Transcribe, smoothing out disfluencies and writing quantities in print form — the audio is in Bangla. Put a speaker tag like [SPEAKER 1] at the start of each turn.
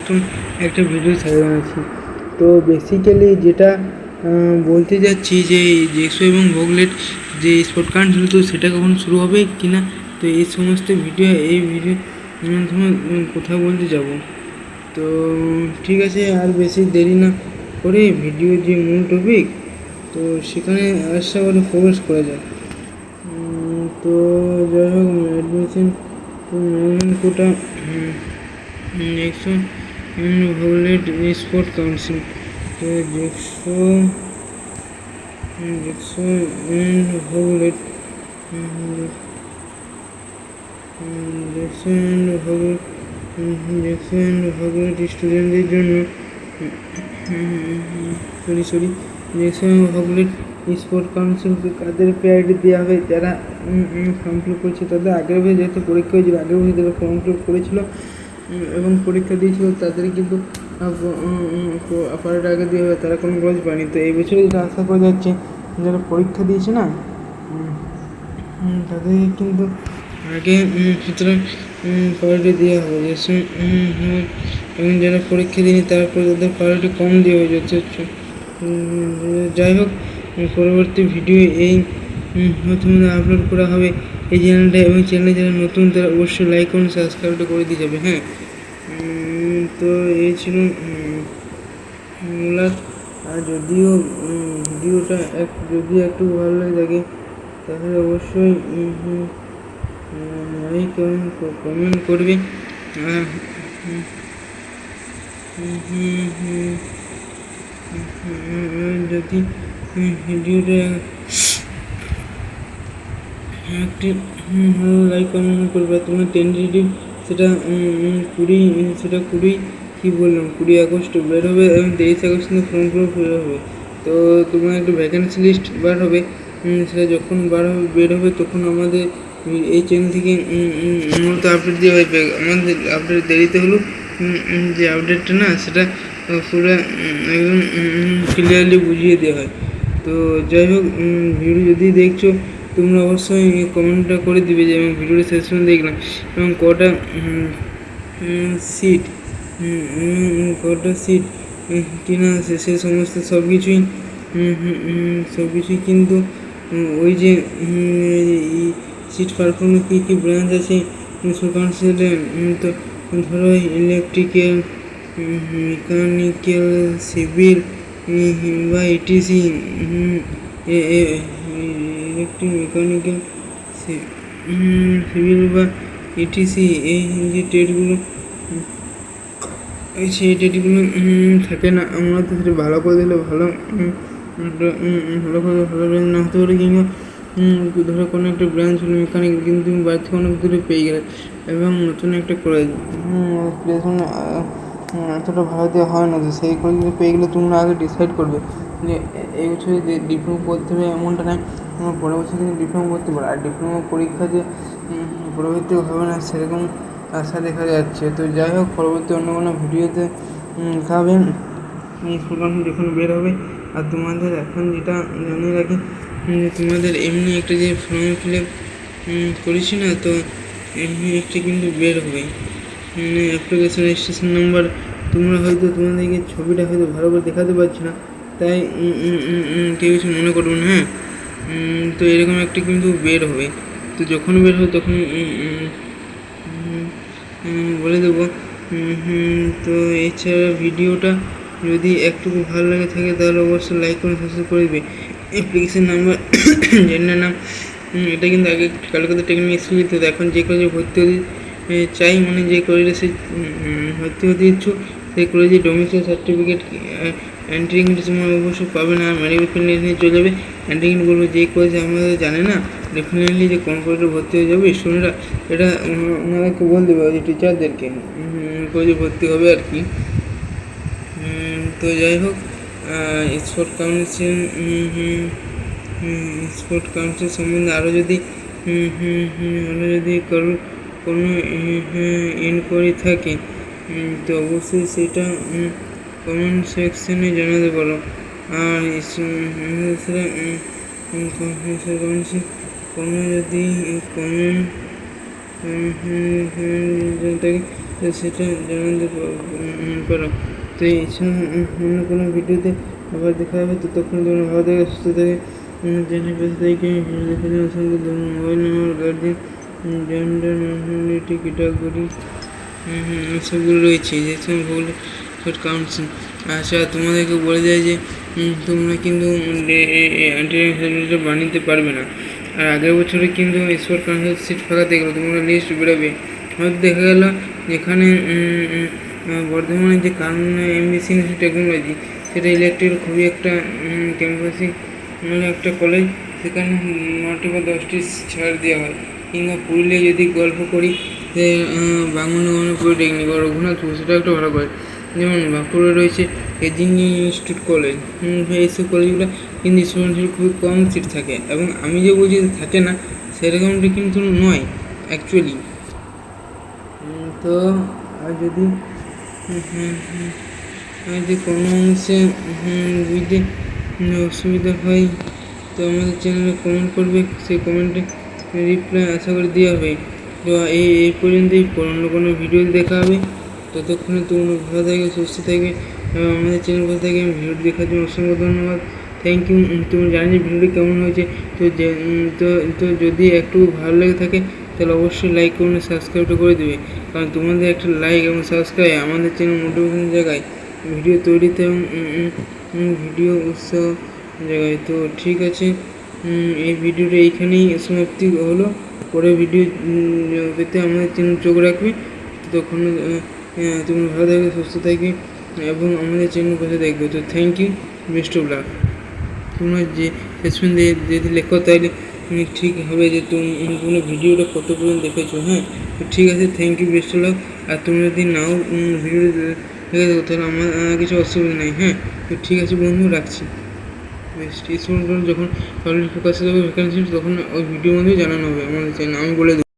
[SPEAKER 1] নতুন একটা ভিডিও সাজাচ্ছি। তো বেসিক্যালি যেটা বলতে যাচ্ছি যে জেক্সো এবং ভোগলেট যে স্পট কারেন্ট ছিল, তো সেটা কখন শুরু হবে কি না, তো এই সমস্ত ভিডিও মাধ্যমে কথা বলতে যাব। তো ঠিক আছে, আর বেশি দেরি না করে ভিডিওর যে মূল টপিক, তো সেখানে আসা করে প্রবেশ করা যায়। তো যাই হোক, অ্যাডমিশন ম্যানেজমেন্ট কোটা জেক্সো ভোগলেট স্পোর্ট কাউন্সিল। তো জেক্সো ভোগলেট স্টুডেন্টদের জন্য জেক্সো ভোগলেট স্পোর্ট কাউন্সিলকে কাদের প্রায়োরিটি দেওয়া হবে? যারা ফর্ম ফিল করছে তাদের আগের বছর যেহেতু পরীক্ষা হয়েছিল, আগের বছর যারা ফর্ম ফিল করেছিল এবং পরীক্ষা দিয়েছিল তাদের কিন্তু অফারটা আগে দিয়ে হবে, তারা কোনো খরচ পায়নি। তো এই বছরে যেটা আশা করা যাচ্ছে, যারা পরীক্ষা দিয়েছে না তাদের কিন্তু আগে সুতরাং প্রায়োরিটি দেওয়া হবে। এবং যারা পরীক্ষা দিইনি তারপরে তাদের প্রায়োরিটি কম দেওয়া হয়ে যাচ্ছে। যাই হোক, পরবর্তী ভিডিও এই তোমাদের আপলোড করা হবে এই চ্যানেলটা, এবং চ্যানেলে যারা নতুন তারা অবশ্যই লাইক করুন, সাবস্ক্রাইবটা করে দিয়ে যাবে। হ্যাঁ, তো এই ছিল মূলার। আর যদিও ভিডিওটা যদি একটু ভালো লাগে থাকে তাহলে অবশ্যই লাইক এবং কমেন্ট করবে। যদি ভিডিওটা একটি লাইক কমেন্ট করবে, তোমার টেন্টেটিভ সেটা 20 আগস্ট বের হবে এবং 23 আগস্ট কিন্তু ফর্ম ফিল হবে। তো তোমার একটা ভ্যাকেন্সি লিস্ট বার হবে, সেটা যখন বের হবে তখন আমাদের এই চ্যানেল থেকে মূলত আপডেট দেওয়া হবে। আমাদের আপডেট দেরিতে হলো, যে আপডেটটা না সেটা পুরো একদম ক্লিয়ারলি বুঝিয়ে দেওয়া হয়। তো যাই হোক, ভিডিও যদি দেখছো তোমরা অবশ্যই কমেন্টটা করে দিবে যে আমি ভিডিওটা শেষ পর্যন্ত দেখলাম এবং কটা সিট কিনা আছে সে সমস্ত সব কিছুই কিন্তু ওই যে সিট পারফরমেন্স কী ব্রাঞ্চ আছে কাউন্সিলে, তো ধরো ইলেকট্রিক্যাল, মেকানিক্যাল, সিভিল বা ইটিসি, ইলেকট্রিক, মেকানিক্যাল, সিভিল বা ইটিসি, এই যে ট্রেডগুলো সেই ডেটগুলো থাকে না, আমরা তো সেটা ভালো করে দিলে ভালো ব্রাঞ্চ না হতে পারে, কিংবা ধরো কোনো একটা ব্রাঞ্চ হলো মেকানিক, কিন্তু তুমি বাড়ি থেকে অনেক দূরে পেয়ে গেলে এবং নতুন একটা কলেজ প্লেসমেন্ট এতটা ভালো দেওয়া হয় না। তো সেই কলেজে পেয়ে গেলে তোমরা আগে ডিসাইড করবে যে এই বছরে যে ডিপ্লোমা করতে হবে এমনটা নয়, তোমরা পরের বছর কিন্তু ডিপ্লোমা করতে পারো। আর ডিপ্লোমা পরীক্ষা যে পরবর্তী হবে না সেরকম আশা দেখা যাচ্ছে। তো যাই হোক, পরবর্তী অন্য কোনো ভিডিওতে দেখাবেন প্রোগ্রাম যখন বের হবে। আর তোমাদের এখন যেটা জানিয়ে রাখি, তোমাদের এমনি একটা যে ফর্ম ফিল আপ করেছি না, তো এমনি একটা কিন্তু বের হবে অ্যাপ্লিকেশন রেজিস্ট্রেশন নাম্বার। তোমরা হয়তো তোমাদেরকে ছবিটা হয়তো ভালো করে দেখাতে পারছি না, তাই কেউ কিছু মনে করবে না। হ্যাঁ, তো এরকম একটা কিন্তু বের হবে। তো যখন বের হবে তখন বলে দেবো। তো এছাড়া ভিডিওটা যদি একটুকু ভালো লাগে থাকে তাহলে অবশ্যই লাইক করে সাবস্ক্রাইব করে দেবে। অ্যাপ্লিকেশন নাম্বার, জেন্ডার নাম, এটা কিন্তু আগে কলকাতা টেকনিক্যাল স্কুল দিতে হতো। এখন যে কলেজে ভর্তি হতে চাই, মানে যে কলেজে সে ভর্তি হতে ইচ্ছুক সেই কলেজে ডোমিসাইল সার্টিফিকেট অ্যান্টিগেট সময় অবশ্যই পাবে না, মেডিকেল নিয়ে চলে যাবে। অ্যান্টিগেট বলবে যে কলেজে আমাদের জানে না ডেফিনেটলি যে কোন কলেজে ভর্তি হয়ে যাবে স্টুডেন্টরা, এটা ওনাদেরকে বল দেবে ওই টিচারদেরকে কলেজে ভর্তি হবে আর কি। তো যাই হোক, স্পোর্ট কাউন্সিল সম্বন্ধে আরও যদি কোনো ইনকোয়ারি থাকে তো অবশ্যই সেটা কমেন্ট সেকশনে জানাতে পারো। আর কোনো যদি কমেন্ট তো সেটা জানাতে পারো। তো এই অন্য কোনো ভিডিওতে আবার দেখা হবে। ততক্ষণ তোমরা ভালো থেকে সুস্থ থেকে জেনে বেঁচে থেকে দেখার জন্য অসংখ্য ধন্যবাদ। মোবাইল নম্বর, গার্জিয়ান, জেন্ডার, ন্যাশনালিটি, ক্যাটাগরি সবগুলো রয়েছে যে ভুল কাউন্সিল। আচ্ছা, তোমাদেরকে বলে যায় যে তোমরা কিন্তু অ্যান্টি বানাতে পারবে না। আর আগের বছরে কিন্তু স্পোর্ট কাউন্সিল সিট ফাঁকা দেখলো, তোমরা লিস্ট বেরোবে। হয়তো দেখা গেল যেখানে বর্ধমানে যে কারণ এমবিসি টেকনোলজি, সেটা ইলেকট্রিক খুবই একটা ক্যাম্পাসিং একটা কলেজ, সেখানে 9টি বা 10টি ছাড় দেওয়া হয়। কিংবা পুরুলিয়া যদি গল্প করি, যে বাংলা পলিটেকনিক বা রঘুনাথপুর, সেটা একটা ভালো কলেজ। যেমন বাঁকুড়ে রয়েছে ইঞ্জিনিয়ারিং ইনস্টিটিউট কলেজ, এইসব কলেজগুলো কিন্তু স্টুডেন্টের খুবই কম সিট থাকে। এবং আমি যে বলছি থাকে না, সেরকমটি কিন্তু নয় অ্যাকচুয়ালি। তো যদি কোনো অংশে বুঝতে অসুবিধা হয়, তো আমাদের চ্যানেলে কমেন্ট করবে, সেই কমেন্টে রিপ্লাই আশা করে দেওয়া হবে। তো এই পর্যন্তই, অন্য কোনো ভিডিও দেখা হবে। ততক্ষণে তোমরা ভালো থাকবে, সুস্থ থাকবে এবং আমাদের চ্যানেল ভালো থাকবে। ভিডিওটি দেখার জন্য অসংখ্য ধন্যবাদ, থ্যাংক ইউ। তুমি জানি যে ভিডিওটি কেমন হয়েছে। তো যদি একটু ভালো লেগে থাকে তাহলে অবশ্যই লাইক করুন, সাবস্ক্রাইবটা করে দেবে। কারণ তোমাদের একটা লাইক এবং সাবস্ক্রাইব আমাদের চ্যানেল মোটিভেশন জায়গায়, ভিডিও তৈরিতে এবং ভিডিও উৎসাহ জায়গায়। তো ঠিক আছে, এই ভিডিওটা এইখানেই সমাপ্তি হলো। পরে ভিডিও পেতে আমাদের চ্যানেল চোখ রাখবে। তখন তুমি ভালো থাকবে, সুস্থ থাকবে এবং আমাদের চ্যানেল পাশে দেখবে। তো thank you, best of luck. তোমরা যে শেষমেশ যদি লেখো তাহলে ঠিক হবে যে তোমরা ভিডিওটা কত পর্যন্ত দেখেছো। হ্যাঁ, তো ঠিক আছে, thank you, best of luck. আর তুমি যদি নাও ভিডিও দেখে দেবো তাহলে আমার কিছু অসুবিধা নেই। হ্যাঁ, তো ঠিক আছে বন্ধু, রাখছি। স্টুডেন্ট যখন পাবলিক ফোকাসে যাবে ভ্যাকান্সি, তখন ওই ভিডিওর মধ্যে জানানো হবে আমাদের চ্যানেল, আমি বলে দেবো।